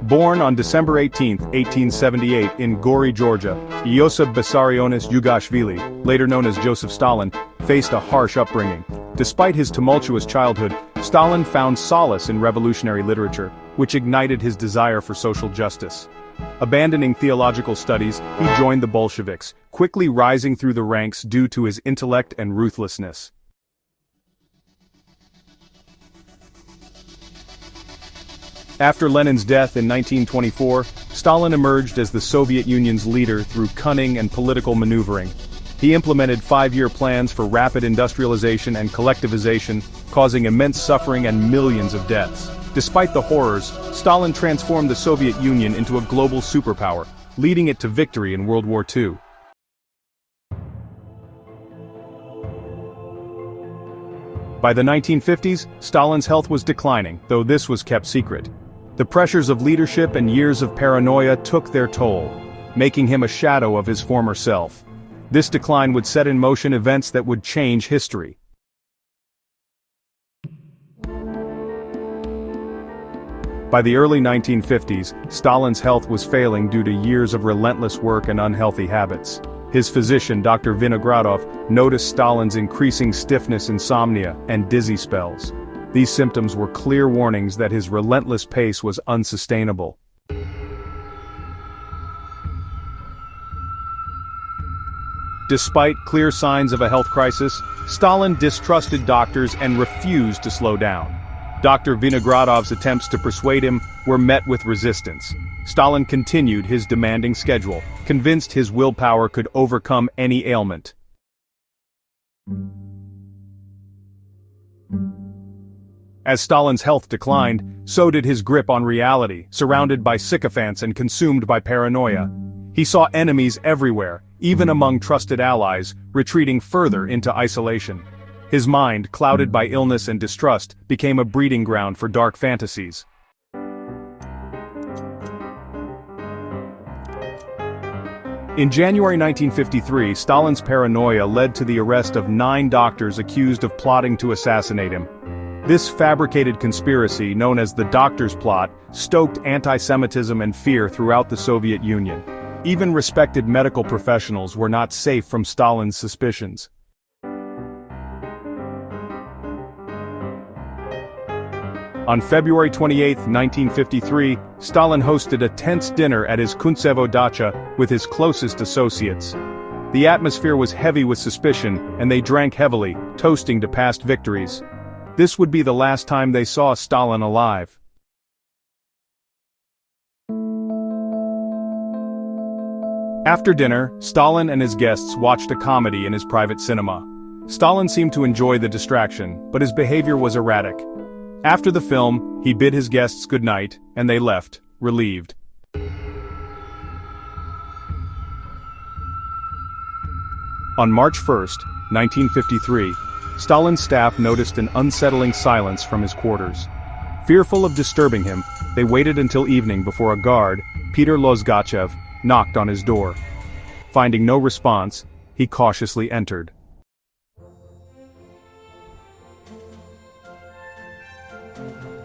Born on December 18, 1878 in Gori, Georgia, Josif Vissarionis Jugashvili, later known as Josif Stalin, faced a harsh upbringing. Despite his tumultuous childhood, Stalin found solace in revolutionary literature, which ignited his desire for social justice. Abandoning theological studies, he joined the Bolsheviks, quickly rising through the ranks due to his intellect and ruthlessness. After Lenin's death in 1924, Stalin emerged as the Soviet Union's leader through cunning and political maneuvering. He implemented 5-year plans for rapid industrialization and collectivization, causing immense suffering and millions of deaths. Despite the horrors, Stalin transformed the Soviet Union into a global superpower, leading it to victory in World War II. By the 1950s, Stalin's health was declining, though this was kept secret. The pressures of leadership and years of paranoia took their toll, making him a shadow of his former self. This decline would set in motion events that would change history. By the early 1950s, Stalin's health was failing due to years of relentless work and unhealthy habits. His physician, Dr. Vinogradov, noticed Stalin's increasing stiffness, insomnia, and dizzy spells. These symptoms were clear warnings that his relentless pace was unsustainable. Despite clear signs of a health crisis, Stalin distrusted doctors and refused to slow down. Dr. Vinogradov's attempts to persuade him were met with resistance. Stalin continued his demanding schedule, convinced his willpower could overcome any ailment. As Stalin's health declined, so did his grip on reality, surrounded by sycophants and consumed by paranoia. He saw enemies everywhere, even among trusted allies, retreating further into isolation. His mind, clouded by illness and distrust, became a breeding ground for dark fantasies. In January 1953, Stalin's paranoia led to the arrest of 9 doctors accused of plotting to assassinate him. This fabricated conspiracy, known as the Doctors' Plot, stoked anti-Semitism and fear throughout the Soviet Union. Even respected medical professionals were not safe from Stalin's suspicions. On February 28, 1953, Stalin hosted a tense dinner at his Kuntsevo dacha with his closest associates. The atmosphere was heavy with suspicion, and they drank heavily, toasting to past victories. This would be the last time they saw Stalin alive. After dinner, Stalin and his guests watched a comedy in his private cinema. Stalin seemed to enjoy the distraction, but his behavior was erratic. After the film, he bid his guests goodnight, and they left, relieved. On March 1, 1953, Stalin's staff noticed an unsettling silence from his quarters. Fearful of disturbing him, they waited until evening before a guard, Peter Lozgachev, knocked on his door. Finding no response, he cautiously entered.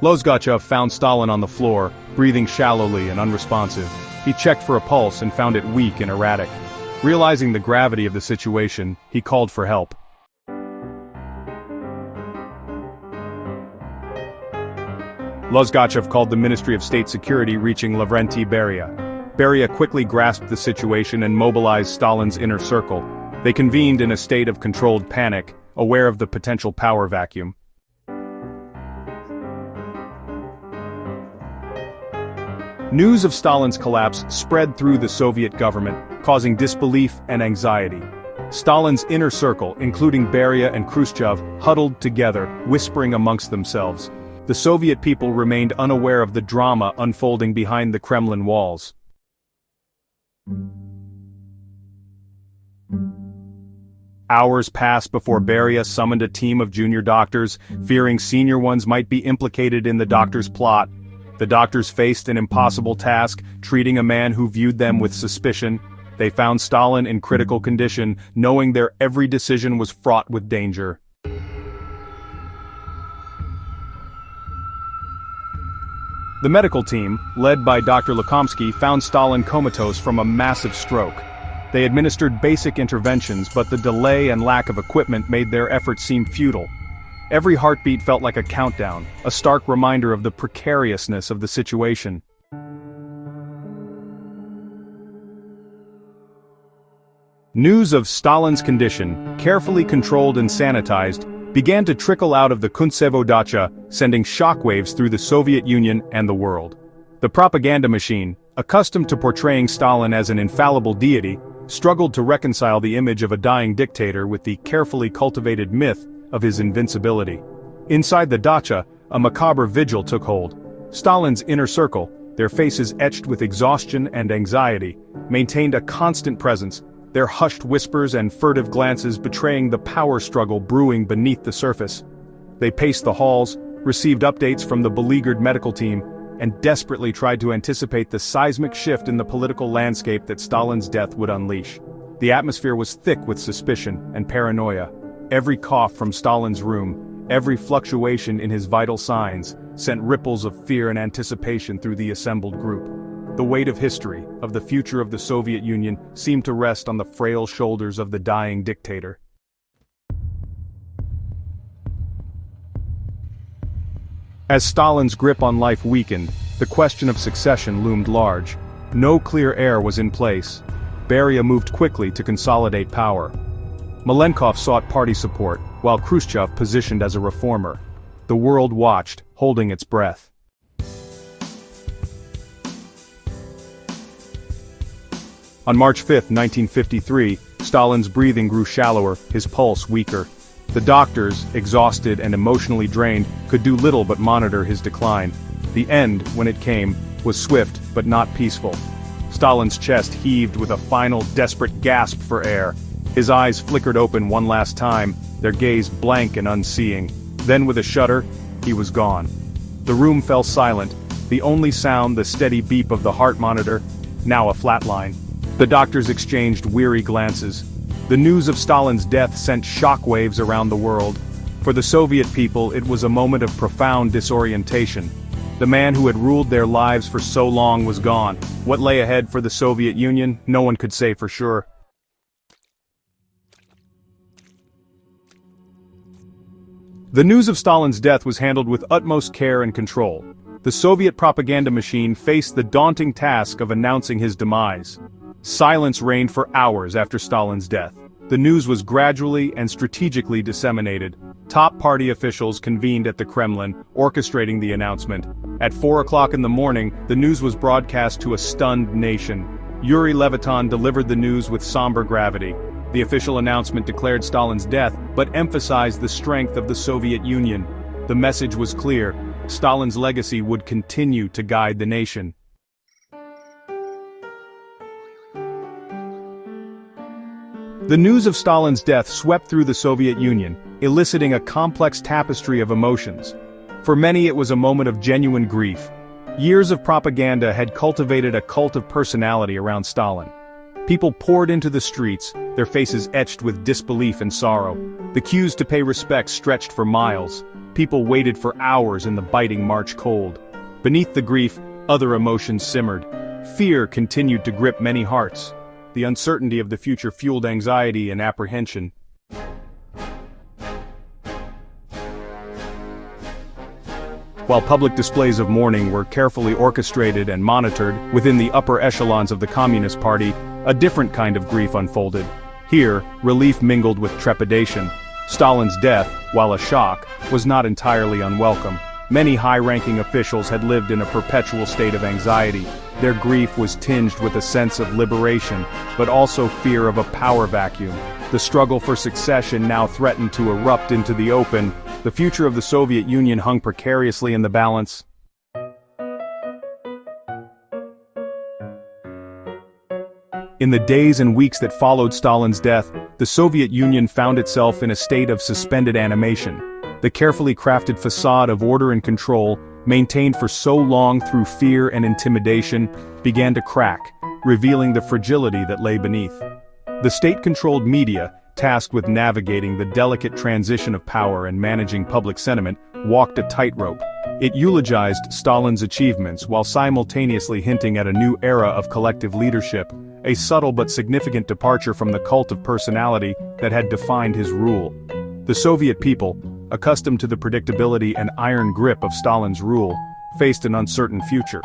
Lozgachev found Stalin on the floor, breathing shallowly and unresponsive. He checked for a pulse and found it weak and erratic. Realizing the gravity of the situation, he called for help. Lozgachev called the Ministry of State Security, reaching Lavrenti Beria. Beria quickly grasped the situation and mobilized Stalin's inner circle. They convened in a state of controlled panic, aware of the potential power vacuum. News of Stalin's collapse spread through the Soviet government, causing disbelief and anxiety. Stalin's inner circle, including Beria and Khrushchev, huddled together, whispering amongst themselves. The Soviet people remained unaware of the drama unfolding behind the Kremlin walls. Hours passed before Beria summoned a team of junior doctors, fearing senior ones might be implicated in the doctors' plot. The doctors faced an impossible task, treating a man who viewed them with suspicion. They found Stalin in critical condition, knowing their every decision was fraught with danger. The medical team, led by Dr. Lukomsky, found Stalin comatose from a massive stroke. They administered basic interventions, but the delay and lack of equipment made their efforts seem futile. Every heartbeat felt like a countdown, a stark reminder of the precariousness of the situation. News of Stalin's condition, carefully controlled and sanitized, began to trickle out of the Kuntsevo dacha, sending shockwaves through the Soviet Union and the world. The propaganda machine, accustomed to portraying Stalin as an infallible deity, struggled to reconcile the image of a dying dictator with the carefully cultivated myth of his invincibility. Inside the dacha, a macabre vigil took hold. Stalin's inner circle, their faces etched with exhaustion and anxiety, maintained a constant presence, their hushed whispers and furtive glances betraying the power struggle brewing beneath the surface. They paced the halls, received updates from the beleaguered medical team, and desperately tried to anticipate the seismic shift in the political landscape that Stalin's death would unleash. The atmosphere was thick with suspicion and paranoia. Every cough from Stalin's room, every fluctuation in his vital signs, sent ripples of fear and anticipation through the assembled group. The weight of history, of the future of the Soviet Union, seemed to rest on the frail shoulders of the dying dictator. As Stalin's grip on life weakened, the question of succession loomed large. No clear heir was in place. Beria moved quickly to consolidate power. Malenkov sought party support, while Khrushchev positioned as a reformer. The world watched, holding its breath. On March 5, 1953, Stalin's breathing grew shallower, his pulse weaker. The doctors, exhausted and emotionally drained, could do little but monitor his decline. The end, when it came, was swift but not peaceful. Stalin's chest heaved with a final desperate gasp for air. His eyes flickered open one last time, their gaze blank and unseeing. Then with a shudder, he was gone. The room fell silent, the only sound the steady beep of the heart monitor, now a flatline. The doctors exchanged weary glances. The news of Stalin's death sent shockwaves around the world. For the Soviet people, it was a moment of profound disorientation. The man who had ruled their lives for so long was gone. What lay ahead for the Soviet Union, no one could say for sure. The news of Stalin's death was handled with utmost care and control. The Soviet propaganda machine faced the daunting task of announcing his demise. Silence reigned for hours after Stalin's death. The news was gradually and strategically disseminated. Top party officials convened at the Kremlin, orchestrating the announcement. At 4 o'clock in the morning, the news was broadcast to a stunned nation. Yuri Levitan delivered the news with somber gravity. The official announcement declared Stalin's death, but emphasized the strength of the Soviet Union. The message was clear: Stalin's legacy would continue to guide the nation. The news of Stalin's death swept through the Soviet Union, eliciting a complex tapestry of emotions. For many, it was a moment of genuine grief. Years of propaganda had cultivated a cult of personality around Stalin. People poured into the streets, their faces etched with disbelief and sorrow. The queues to pay respect stretched for miles. People waited for hours in the biting March cold. Beneath the grief, other emotions simmered. Fear continued to grip many hearts. The uncertainty of the future fueled anxiety and apprehension. While public displays of mourning were carefully orchestrated and monitored within the upper echelons of the Communist Party, a different kind of grief unfolded. Here, relief mingled with trepidation. Stalin's death, while a shock, was not entirely unwelcome. Many high-ranking officials had lived in a perpetual state of anxiety. Their grief was tinged with a sense of liberation, but also fear of a power vacuum. The struggle for succession now threatened to erupt into the open. The future of the Soviet Union hung precariously in the balance. In the days and weeks that followed Stalin's death, the Soviet Union found itself in a state of suspended animation. The carefully crafted facade of order and control, maintained for so long through fear and intimidation, began to crack, revealing the fragility that lay beneath. The state-controlled media, tasked with navigating the delicate transition of power and managing public sentiment, walked a tightrope. It eulogized Stalin's achievements while simultaneously hinting at a new era of collective leadership, a subtle but significant departure from the cult of personality that had defined his rule. The Soviet people, accustomed to the predictability and iron grip of Stalin's rule, faced an uncertain future.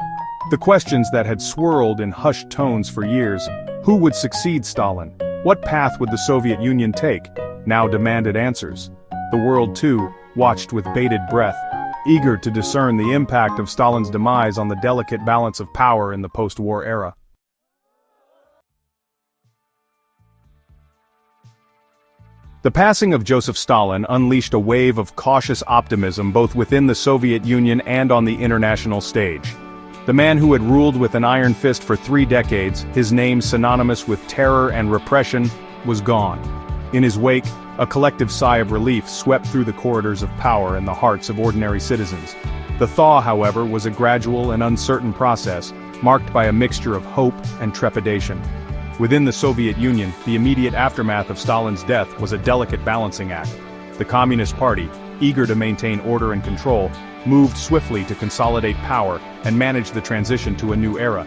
The questions that had swirled in hushed tones for years, who would succeed Stalin? What path would the Soviet Union take? Now demanded answers. The world, too, watched with bated breath, eager to discern the impact of Stalin's demise on the delicate balance of power in the post-war era. The passing of Josif Stalin unleashed a wave of cautious optimism both within the Soviet Union and on the international stage. The man who had ruled with an iron fist for 3 decades, his name synonymous with terror and repression, was gone. In his wake, a collective sigh of relief swept through the corridors of power and the hearts of ordinary citizens. The thaw, however, was a gradual and uncertain process, marked by a mixture of hope and trepidation. Within the Soviet Union, the immediate aftermath of Stalin's death was a delicate balancing act. The Communist Party, eager to maintain order and control, moved swiftly to consolidate power and manage the transition to a new era.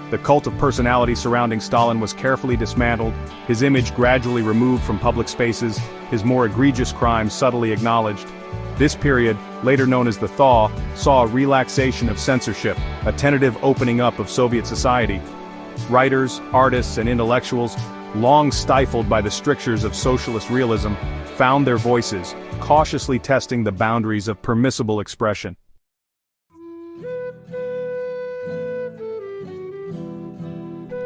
The cult of personality surrounding Stalin was carefully dismantled, his image gradually removed from public spaces, his more egregious crimes subtly acknowledged. This period, later known as the Thaw, saw a relaxation of censorship, a tentative opening up of Soviet society. Writers, artists, and intellectuals, long stifled by the strictures of socialist realism, found their voices, cautiously testing the boundaries of permissible expression.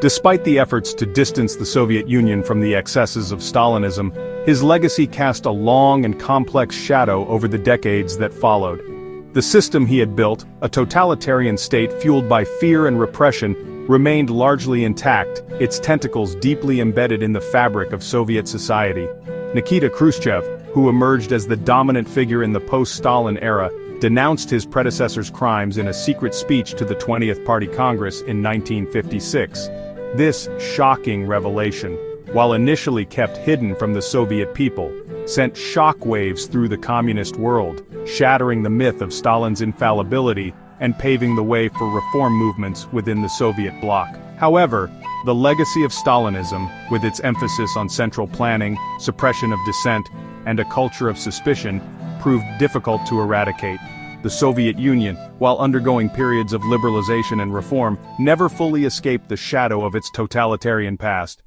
Despite the efforts to distance the Soviet Union from the excesses of Stalinism, his legacy cast a long and complex shadow over the decades that followed. The system he had built, a totalitarian state fueled by fear and repression, remained largely intact, its tentacles deeply embedded in the fabric of Soviet society. Nikita Khrushchev, who emerged as the dominant figure in the post-Stalin era, denounced his predecessor's crimes in a secret speech to the 20th Party Congress in 1956. This shocking revelation, while initially kept hidden from the Soviet people, sent shockwaves through the communist world, shattering the myth of Stalin's infallibility and paving the way for reform movements within the Soviet bloc. However, the legacy of Stalinism, with its emphasis on central planning, suppression of dissent, and a culture of suspicion, proved difficult to eradicate. The Soviet Union, while undergoing periods of liberalization and reform, never fully escaped the shadow of its totalitarian past.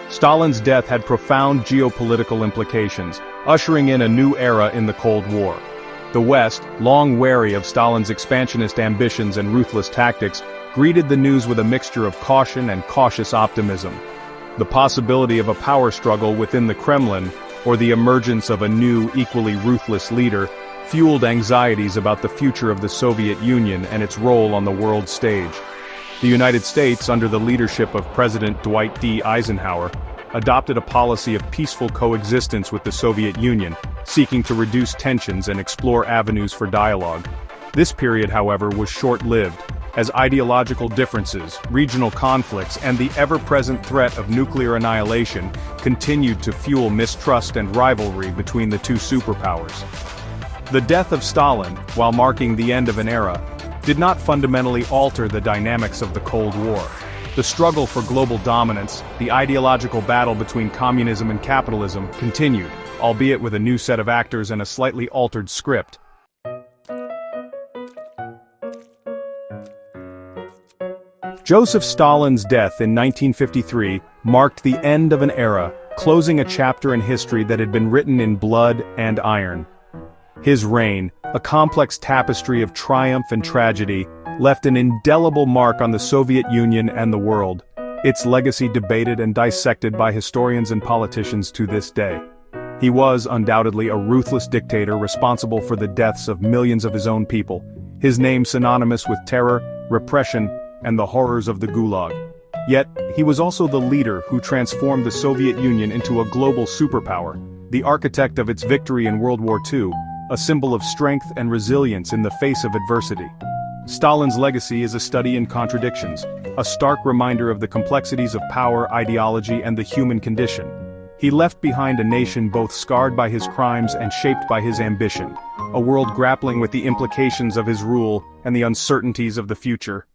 Stalin's death had profound geopolitical implications, ushering in a new era in the Cold War. The West, long wary of Stalin's expansionist ambitions and ruthless tactics, greeted the news with a mixture of caution and cautious optimism. The possibility of a power struggle within the Kremlin, or the emergence of a new, equally ruthless leader, fueled anxieties about the future of the Soviet Union and its role on the world stage. The United States, under the leadership of President Dwight D. Eisenhower, adopted a policy of peaceful coexistence with the Soviet Union, seeking to reduce tensions and explore avenues for dialogue. This period, however, was short-lived, as ideological differences, regional conflicts, and the ever-present threat of nuclear annihilation continued to fuel mistrust and rivalry between the two superpowers. The death of Stalin, while marking the end of an era, did not fundamentally alter the dynamics of the Cold War. The struggle for global dominance, the ideological battle between communism and capitalism, continued, albeit with a new set of actors and a slightly altered script. Joseph Stalin's death in 1953 marked the end of an era, closing a chapter in history that had been written in blood and iron. His reign, a complex tapestry of triumph and tragedy, left an indelible mark on the Soviet Union and the world, its legacy debated and dissected by historians and politicians to this day. He was undoubtedly a ruthless dictator responsible for the deaths of millions of his own people, his name synonymous with terror, repression, and the horrors of the Gulag. Yet, he was also the leader who transformed the Soviet Union into a global superpower, the architect of its victory in World War II, a symbol of strength and resilience in the face of adversity. Stalin's legacy is a study in contradictions, a stark reminder of the complexities of power, ideology, and the human condition. He left behind a nation both scarred by his crimes and shaped by his ambition, a world grappling with the implications of his rule and the uncertainties of the future.